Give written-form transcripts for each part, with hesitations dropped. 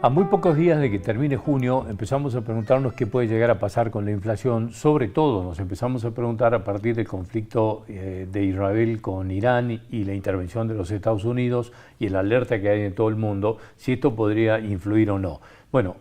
A muy pocos días de que termine junio empezamos a preguntarnos qué puede llegar a pasar con la inflación. Sobre todo nos empezamos a preguntar a partir del conflicto de Israel con Irán y la intervención de los Estados Unidos y la alerta que hay en todo el mundo, si esto podría influir o no. Bueno,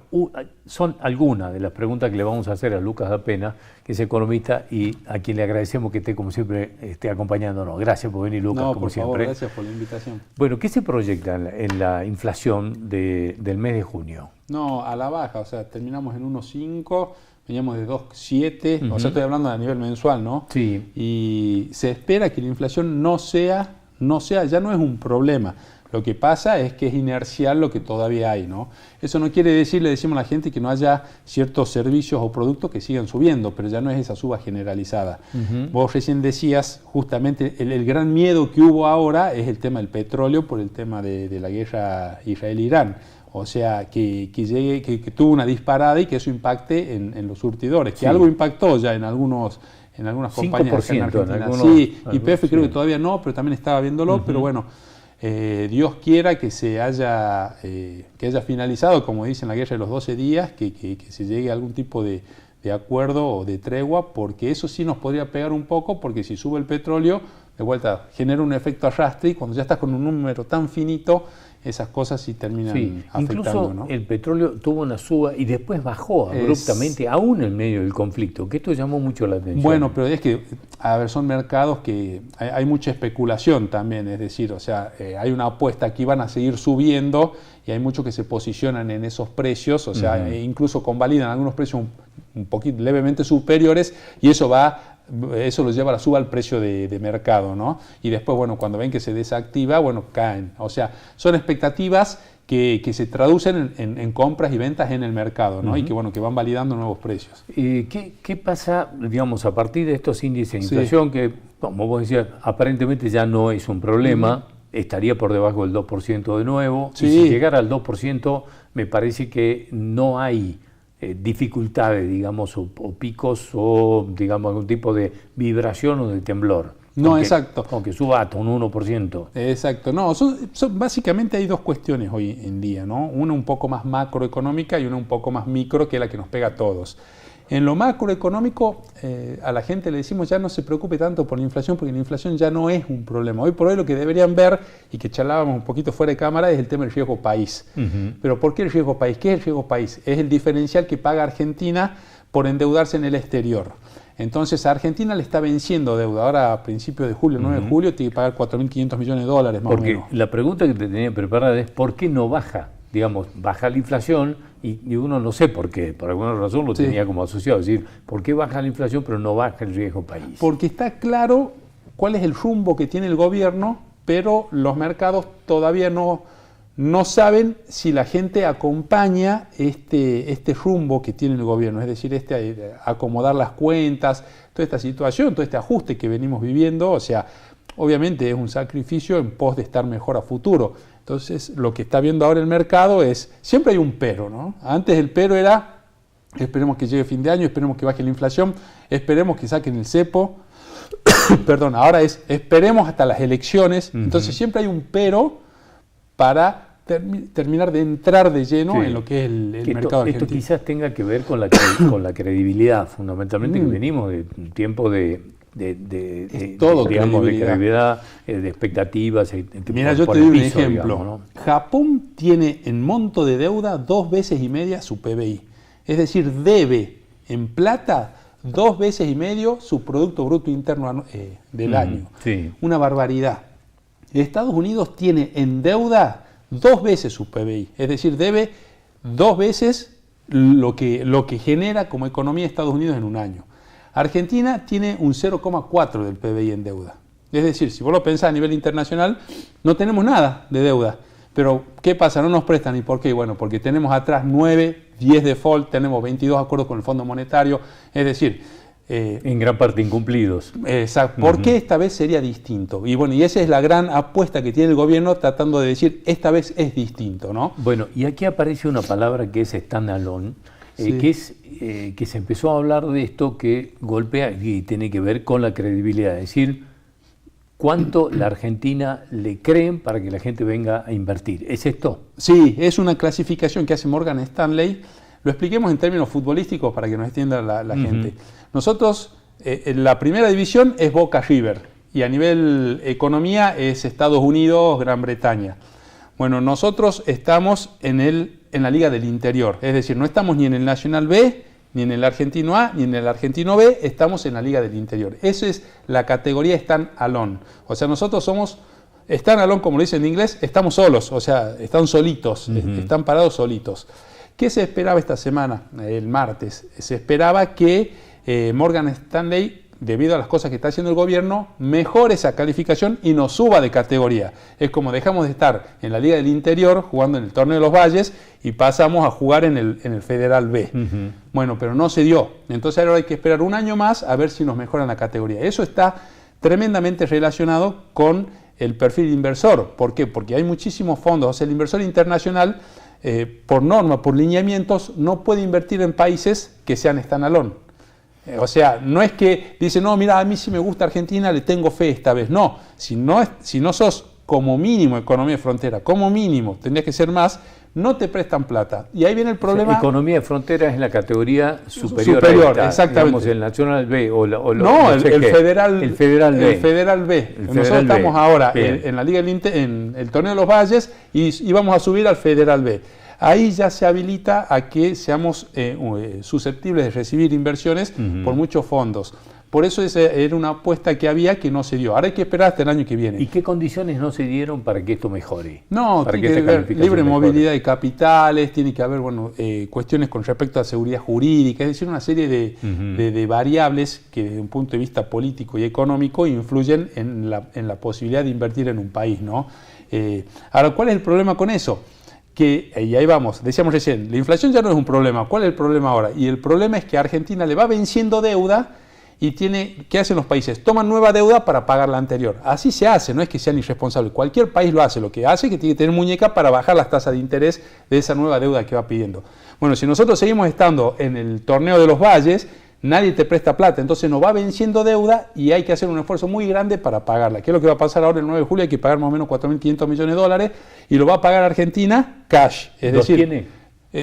son algunas de las preguntas que le vamos a hacer a Lucas Da Pena, que es economista y a quien le agradecemos que esté, como siempre, acompañándonos. Gracias por venir, Lucas, como siempre. Favor, gracias por la invitación. Bueno, ¿qué se proyecta en la inflación del mes de junio? No, a la baja, o sea, terminamos en 1,5, veníamos de 2,7, o sea, estoy hablando a nivel mensual, ¿no? Sí. Y se espera que la inflación ya no es un problema. Lo que pasa es que es inercial lo que todavía hay, ¿no? Eso no quiere decir, le decimos a la gente, que no haya ciertos servicios o productos que sigan subiendo, pero ya no es esa suba generalizada. Vos recién decías, justamente, el gran miedo que hubo ahora es el tema del petróleo por el tema de la guerra Israel-Irán. O sea, que tuvo una disparada y que eso impacte en los surtidores, que algo impactó ya en algunas compañías acá en Argentina. Sí, YPF creo que todavía no, pero también estaba viéndolo, pero bueno. Dios quiera que haya finalizado, como dicen, la guerra de los 12 días, que se llegue a algún tipo de acuerdo o de tregua, porque eso sí nos podría pegar un poco, porque si sube el petróleo, de vuelta, genera un efecto arrastre, y cuando ya estás con un número tan finito, esas cosas sí terminan afectando. Incluso, ¿no? El petróleo tuvo una suba y después bajó abruptamente, aún en medio del conflicto, que esto llamó mucho la atención. Bueno, pero es que, a ver, son mercados que hay mucha especulación también, es decir, o sea, hay una apuesta que van a seguir subiendo y hay muchos que se posicionan en esos precios, o sea, incluso convalidan algunos precios un poquito levemente superiores, y eso lo lleva a la suba al precio de mercado, ¿no? Y después, bueno, cuando ven que se desactiva, bueno, caen. O sea, son expectativas que se traducen en compras y ventas en el mercado, ¿no? Y que, bueno, que van validando nuevos precios. ¿Qué pasa, digamos, a partir de estos índices de inflación que, como vos decías, aparentemente ya no es un problema, estaría por debajo del 2% de nuevo, y si llegara al 2%, me parece que no hay dificultades, digamos, o picos, o digamos algún tipo de vibración o de temblor. No, exacto. Aunque suba hasta un 1%. Exacto. No, básicamente hay dos cuestiones hoy en día, ¿no? Una un poco más macroeconómica y una un poco más micro, que es la que nos pega a todos. En lo macroeconómico, a la gente le decimos ya no se preocupe tanto por la inflación, porque la inflación ya no es un problema. Hoy por hoy lo que deberían ver, y que charlábamos un poquito fuera de cámara, es el tema del riesgo país. Pero ¿por qué el riesgo país? ¿Qué es el riesgo país? Es el diferencial que paga Argentina por endeudarse en el exterior. Entonces a Argentina le está venciendo deuda. Ahora a principios de julio, 9 de julio, tiene que pagar 4.500 millones de dólares más o menos. Porque la pregunta que te tenía preparada es ¿por qué no baja? Digamos, baja la inflación y uno no sé por qué, por alguna razón lo tenía como asociado, es decir, ¿por qué baja la inflación pero no baja el riesgo país? Porque está claro cuál es el rumbo que tiene el gobierno, pero los mercados todavía no saben si la gente acompaña este rumbo que tiene el gobierno, es decir, acomodar las cuentas, toda esta situación, todo este ajuste que venimos viviendo, o sea, obviamente es un sacrificio en pos de estar mejor a futuro. Entonces, lo que está viendo ahora el mercado es, siempre hay un pero, ¿no? Antes el pero era, esperemos que llegue fin de año, esperemos que baje la inflación, esperemos que saquen el cepo, perdón, ahora es, esperemos hasta las elecciones. Entonces, siempre hay un pero para terminar de entrar de lleno en lo que es el mercado argentino. Esto quizás tenga que ver con la credibilidad, fundamentalmente, que venimos de un tiempo de credibilidad, de expectativas. Mira, yo te doy un ejemplo. Digamos, ¿no? Japón tiene en monto de deuda 2,5 veces su PBI. Es decir, debe en plata 2,5 veces su Producto Bruto Interno del año. Una barbaridad. Estados Unidos tiene en deuda 2 veces su PBI. Es decir, debe 2 veces lo que genera como economía Estados Unidos en un año. Argentina tiene un 0,4 del PBI en deuda. Es decir, si vos lo pensás a nivel internacional, no tenemos nada de deuda. Pero, ¿qué pasa? No nos prestan. ¿Y por qué? Bueno, porque tenemos atrás 9, 10 default, tenemos 22 acuerdos con el Fondo Monetario. Es decir, en gran parte incumplidos. Exacto. ¿Por qué esta vez sería distinto? Y bueno, y esa es la gran apuesta que tiene el gobierno, tratando de decir, esta vez es distinto, ¿no? Bueno, y aquí aparece una palabra que es standalone, que se empezó a hablar de esto, que golpea y tiene que ver con la credibilidad. Es decir, ¿Cuánto la Argentina le creen para que la gente venga a invertir? ¿Es esto? Sí, es una clasificación que hace Morgan Stanley. Lo expliquemos en términos futbolísticos para que nos entienda la gente. Nosotros, en la primera división es Boca River y a nivel economía es Estados Unidos, Gran Bretaña. Bueno, nosotros estamos en la Liga del Interior, es decir, no estamos ni en el Nacional B, ni en el Argentino A, ni en el Argentino B, estamos en la Liga del Interior. Esa es la categoría stand alone. O sea, nosotros somos stand alone, como lo dicen en inglés, estamos solos, o sea, están solitos, están parados solitos. ¿Qué se esperaba esta semana, el martes? Se esperaba que Morgan Stanley, debido a las cosas que está haciendo el gobierno, mejore esa calificación y nos suba de categoría. Es como dejamos de estar en la Liga del Interior, jugando en el Torneo de los Valles, y pasamos a jugar en el Federal B. Bueno, pero no se dio. Entonces ahora hay que esperar un año más a ver si nos mejoran la categoría. Eso está tremendamente relacionado con el perfil de inversor. ¿Por qué? Porque hay muchísimos fondos. O sea, el inversor internacional, por norma, por lineamientos, no puede invertir en países que sean standalone. O sea, no es que dice, no, mira, a mí sí me gusta Argentina, le tengo fe esta vez. No, si no sos como mínimo economía de frontera, como mínimo, tendrías que ser más, no te prestan plata. Y ahí viene el problema. Economía de frontera es en la categoría superior a esta, exactamente. Digamos, el Nacional B o no, el Federal B. El Federal B. Nosotros estamos ahora en la Liga en el Torneo de los Valles y vamos a subir al Federal B. Ahí ya se habilita a que seamos susceptibles de recibir inversiones por muchos fondos. Por eso esa era una apuesta que había que no se dio. Ahora hay que esperar hasta el año que viene. ¿Y qué condiciones no se dieron para que esto mejore? No, tiene que haber libre movilidad de capitales, tiene que haber cuestiones con respecto a seguridad jurídica, es decir, una serie de variables que desde un punto de vista político y económico influyen en la posibilidad de invertir en un país, ¿no? Ahora, ¿cuál es el problema con eso? Y ahí vamos, decíamos recién, la inflación ya no es un problema. ¿Cuál es el problema ahora? Y el problema es que a Argentina le va venciendo deuda y ¿qué hacen los países? Toman nueva deuda para pagar la anterior. Así se hace, no es que sean irresponsables. Cualquier país lo hace. Lo que hace es que tiene que tener muñeca para bajar las tasas de interés de esa nueva deuda que va pidiendo. Bueno, si nosotros seguimos estando en el Torneo de los Valles, nadie te presta plata, entonces nos va venciendo deuda y hay que hacer un esfuerzo muy grande para pagarla. ¿Qué es lo que va a pasar ahora el 9 de julio? Hay que pagar más o menos 4.500 millones de dólares y lo va a pagar Argentina cash. ¿Los tiene?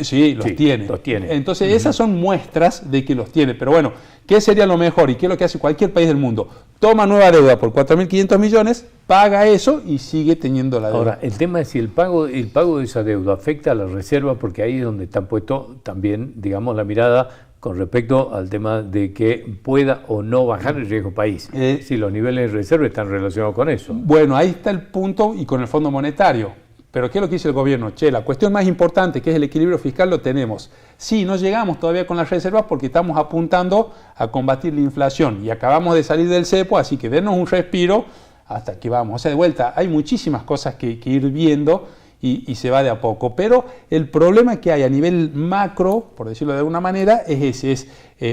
Sí, los tiene. Entonces esas son muestras de que los tiene. Pero bueno, ¿qué sería lo mejor y qué es lo que hace cualquier país del mundo? Toma nueva deuda por 4.500 millones, paga eso y sigue teniendo la deuda. Ahora, el tema es si el pago de esa deuda afecta a la reserva, porque ahí es donde está puesto también, digamos, la mirada con respecto al tema de que pueda o no bajar el riesgo país. Si los niveles de reserva están relacionados con eso. Bueno, ahí está el punto y con el Fondo Monetario. Pero ¿qué es lo que dice el gobierno? La cuestión más importante, que es el equilibrio fiscal, lo tenemos. Sí, no llegamos todavía con las reservas porque estamos apuntando a combatir la inflación y acabamos de salir del cepo, así que denos un respiro hasta que vamos. O sea, de vuelta, hay muchísimas cosas que ir viendo y se va de a poco. Pero el problema que hay a nivel macro, por decirlo de alguna manera, es ese.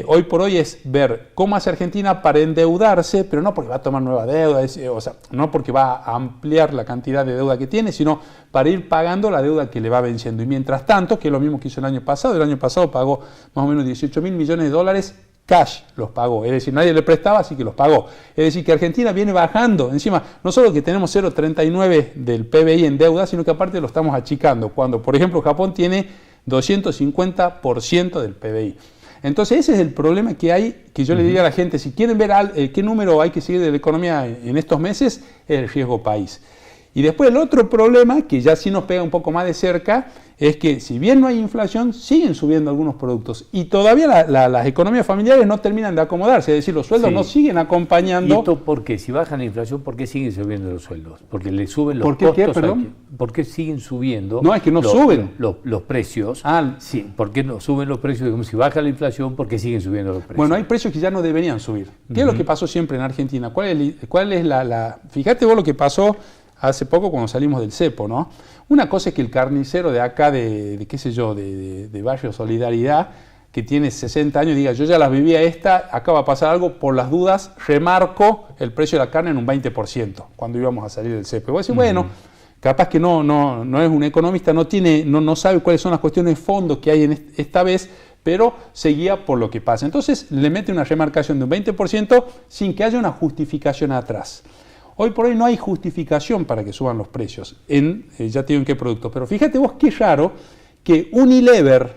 Hoy por hoy es ver cómo hace Argentina para endeudarse, pero no porque va a tomar nueva deuda, o sea, no porque va a ampliar la cantidad de deuda que tiene, sino para ir pagando la deuda que le va venciendo. Y mientras tanto, que es lo mismo que hizo el año pasado pagó más o menos 18.000 millones de dólares cash, los pagó, es decir, nadie le prestaba, así que los pagó. Es decir, que Argentina viene bajando, encima, no solo que tenemos 0,39 del PBI en deuda, sino que aparte lo estamos achicando, cuando, por ejemplo, Japón tiene 250% del PBI. Entonces, ese es el problema que hay, que yo le diría a la gente, si quieren ver qué número hay que seguir de la economía en estos meses, es el riesgo país. Y después el otro problema, que ya sí nos pega un poco más de cerca, es que si bien no hay inflación, siguen subiendo algunos productos. Y todavía las economías familiares no terminan de acomodarse, es decir, los sueldos no siguen acompañando. ¿Y esto por qué? Si baja la inflación, ¿por qué siguen subiendo los sueldos? Porque le suben los costos. ¿Por qué siguen subiendo? No, es que no suben los precios. Sí, ¿por qué no suben los precios? Digamos, si baja la inflación, ¿por qué siguen subiendo los precios? Bueno, hay precios que ya no deberían subir. ¿Qué es lo que pasó siempre en Argentina? ¿Cuál es la fíjate vos lo que pasó hace poco cuando salimos del cepo, ¿no? Una cosa es que el carnicero de acá, de qué sé yo, de Barrio Solidaridad, que tiene 60 años, diga, yo ya las vivía acá va a pasar algo, por las dudas, remarco el precio de la carne en un 20%, cuando íbamos a salir del cepo. Y vos decís, bueno, capaz que no es un economista, no sabe cuáles son las cuestiones de fondo que hay esta vez, pero seguía por lo que pasa. Entonces le mete una remarcación de un 20% sin que haya una justificación atrás. Hoy por hoy no hay justificación para que suban los precios, ya te digo en qué productos. Pero fíjate vos qué raro que Unilever,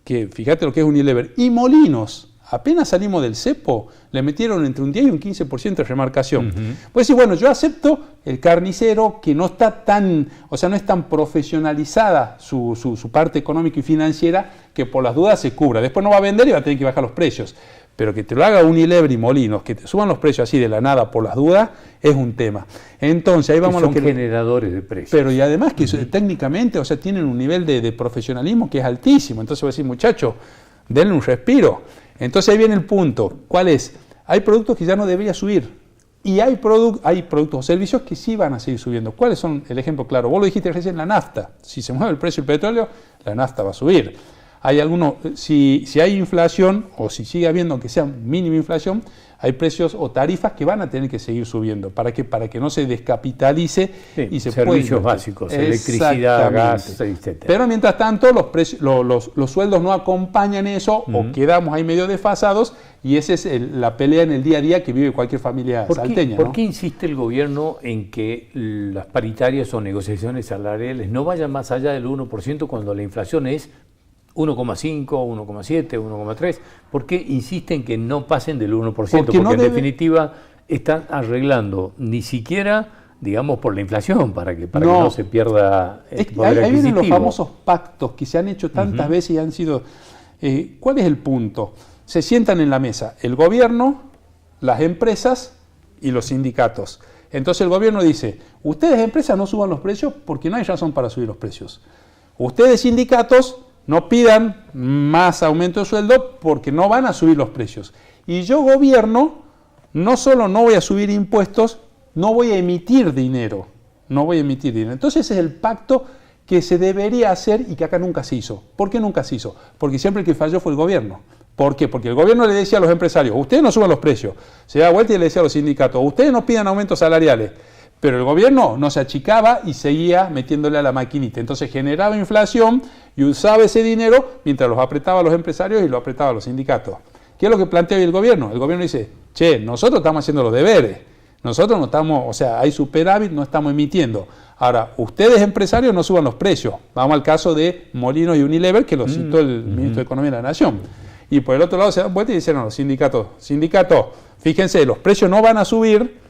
que fíjate lo que es Unilever, y Molinos, apenas salimos del cepo, le metieron entre un 10 y un 15% de remarcación. Pues sí, bueno, yo acepto el carnicero que no está tan, o sea, no es tan profesionalizada su parte económica y financiera que por las dudas se cubra. Después no va a vender y va a tener que bajar los precios. Pero que te lo haga Unilever y Molinos, que te suban los precios así de la nada por las dudas, es un tema. Entonces, ahí vamos son a lo que... generadores de precios. Pero y además que técnicamente, o sea, tienen un nivel de profesionalismo que es altísimo. Entonces voy a decir, muchachos, denle un respiro. Entonces ahí viene el punto. ¿Cuál es? Hay productos que ya no debería subir. Y hay productos o servicios que sí van a seguir subiendo. ¿Cuáles son? El ejemplo claro. Vos lo dijiste recién, la nafta. Si se mueve el precio del petróleo, la nafta va a subir. Hay algunos, si hay inflación, o si sigue habiendo, aunque sea mínima inflación, hay precios o tarifas que van a tener que seguir subiendo. ¿Para qué? Para que no se descapitalice y se pueda servicios básicos, electricidad, gas, etc. Pero mientras tanto, los sueldos no acompañan eso, o quedamos ahí medio desfasados, y esa es la pelea en el día a día que vive cualquier familia salteña. ¿Por qué insiste el gobierno en que las paritarias o negociaciones salariales no vayan más allá del 1% cuando la inflación es 1,5, 1,7, 1,3? ¿Por qué insisten que no pasen del 1%? Porque en definitiva están arreglando ni siquiera, digamos, por la inflación, para que no se pierda el poder adquisitivo. Ahí vienen los famosos pactos que se han hecho tantas veces y han sido... ¿Cuál es el punto? Se sientan en la mesa el gobierno, las empresas y los sindicatos. Entonces el gobierno dice, ustedes empresas no suban los precios porque no hay razón para subir los precios. Ustedes sindicatos no pidan más aumento de sueldo porque no van a subir los precios. Y yo, gobierno, no solo no voy a subir impuestos, no voy a emitir dinero. No voy a emitir dinero. Entonces ese es el pacto que se debería hacer y que acá nunca se hizo. ¿Por qué nunca se hizo? Porque siempre el que falló fue el gobierno. ¿Por qué? Porque el gobierno le decía a los empresarios, ustedes no suban los precios. Se da vuelta y le decía a los sindicatos, ustedes no pidan aumentos salariales. Pero el gobierno no se achicaba y seguía metiéndole a la maquinita. Entonces generaba inflación y usaba ese dinero mientras los apretaba a los empresarios y lo apretaba a los sindicatos. ¿Qué es lo que plantea hoy el gobierno? El gobierno dice, che, nosotros estamos haciendo los deberes. Nosotros no estamos, o sea, hay superávit, no estamos emitiendo. Ahora, ustedes empresarios no suban los precios. Vamos al caso de Molinos y Unilever, que lo citó el ministro de Economía de la Nación. Y por el otro lado se dan vuelta y dicen a los sindicatos, fíjense, los precios no van a subir,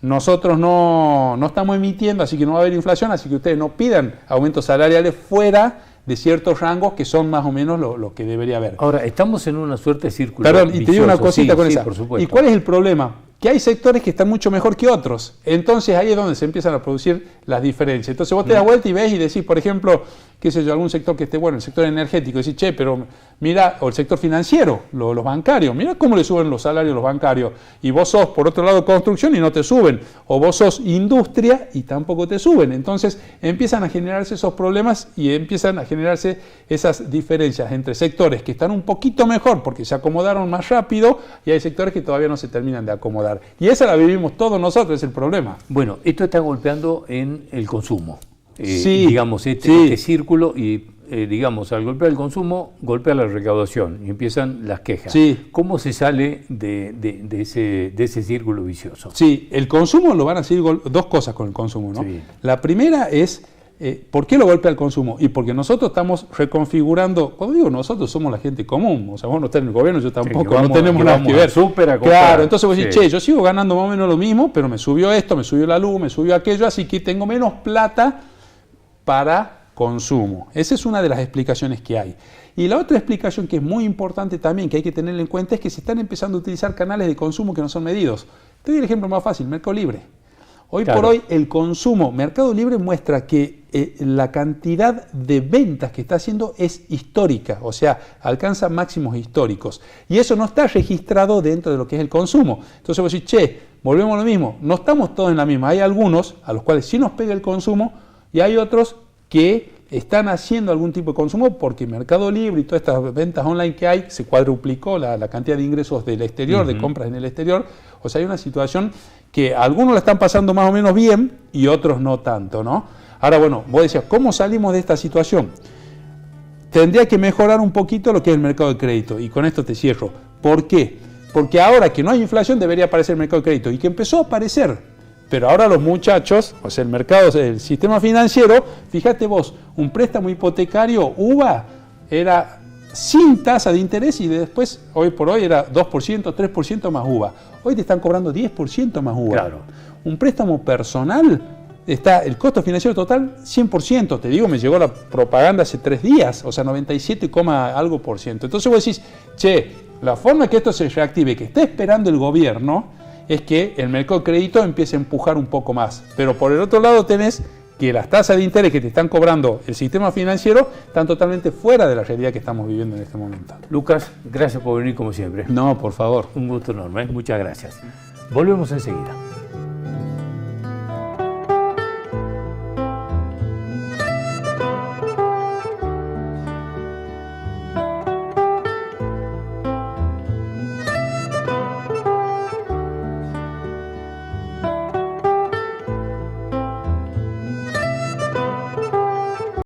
nosotros no estamos emitiendo, así que no va a haber inflación, así que ustedes no pidan aumentos salariales fuera de ciertos rangos que son más o menos lo que debería haber. Ahora, estamos en una suerte de círculo vicioso. Perdón, y te digo una cosita con esa. Por supuesto. ¿Y cuál es el problema? Que hay sectores que están mucho mejor que otros. Entonces ahí es donde se empiezan a producir las diferencias. Entonces vos te das vuelta y ves y decís, por ejemplo, qué sé yo, algún sector que esté bueno, el sector energético, y decís, che, pero mira, o el sector financiero, los bancarios, mira cómo le suben los salarios a los bancarios. Y vos sos, por otro lado, construcción y no te suben. O vos sos industria y tampoco te suben. Entonces empiezan a generarse esos problemas y empiezan a generarse esas diferencias entre sectores que están un poquito mejor porque se acomodaron más rápido y hay sectores que todavía no se terminan de acomodar. Y esa la vivimos todos nosotros, es el problema. Bueno, esto está golpeando en el consumo. Sí, digamos, este círculo y, digamos, al golpear el consumo, golpea la recaudación y empiezan las quejas. Sí. ¿Cómo se sale de ese círculo vicioso? Sí, el consumo lo van a seguir dos cosas con el consumo, ¿no? Sí. La primera es, ¿por qué lo golpea el consumo? Y porque nosotros estamos reconfigurando, cuando digo nosotros, somos la gente común, o sea, vos no estás en el gobierno, yo tampoco, no tenemos nada que ver. Claro, entonces vos decís, che, yo sigo ganando más o menos lo mismo, pero me subió esto, me subió la luz, me subió aquello, así que tengo menos plata para consumo. Esa es una de las explicaciones que hay. Y la otra explicación que es muy importante también, que hay que tener en cuenta, es que se están empezando a utilizar canales de consumo que no son medidos. Te doy el ejemplo más fácil, Mercado Libre. Hoy por hoy el consumo, Mercado Libre muestra que la cantidad de ventas que está haciendo es histórica, o sea, alcanza máximos históricos. Y eso no está registrado dentro de lo que es el consumo. Entonces vos decís, che, volvemos a lo mismo, no estamos todos en la misma. Hay algunos a los cuales sí nos pega el consumo y hay otros que están haciendo algún tipo de consumo porque Mercado Libre y todas estas ventas online que hay, se cuadruplicó la cantidad de ingresos del exterior, de compras en el exterior. O sea, hay una situación que algunos la están pasando más o menos bien y otros no tanto, ¿no? Ahora, bueno, vos decías, ¿cómo salimos de esta situación? Tendría que mejorar un poquito lo que es el mercado de crédito, y con esto te cierro. ¿Por qué? Porque ahora que no hay inflación debería aparecer el mercado de crédito, y que empezó a aparecer, Pero ahora los muchachos, o sea, el mercado, el sistema financiero, fíjate vos, un préstamo hipotecario UVA era sin tasa de interés y después, hoy por hoy, era 2%, 3% más UVA. Hoy te están cobrando 10% más UVA. Claro. Un préstamo personal, está el costo financiero total 100%. Te digo, me llegó la propaganda hace 3 días, o sea, 97, algo por ciento. Entonces vos decís, che, la forma que esto se reactive, que está esperando el gobierno, es que el mercado de crédito empiece a empujar un poco más. Pero por el otro lado tenés que las tasas de interés que te están cobrando el sistema financiero están totalmente fuera de la realidad que estamos viviendo en este momento. Lucas, gracias por venir como siempre. No, por favor. Un gusto enorme. Muchas gracias. Volvemos enseguida.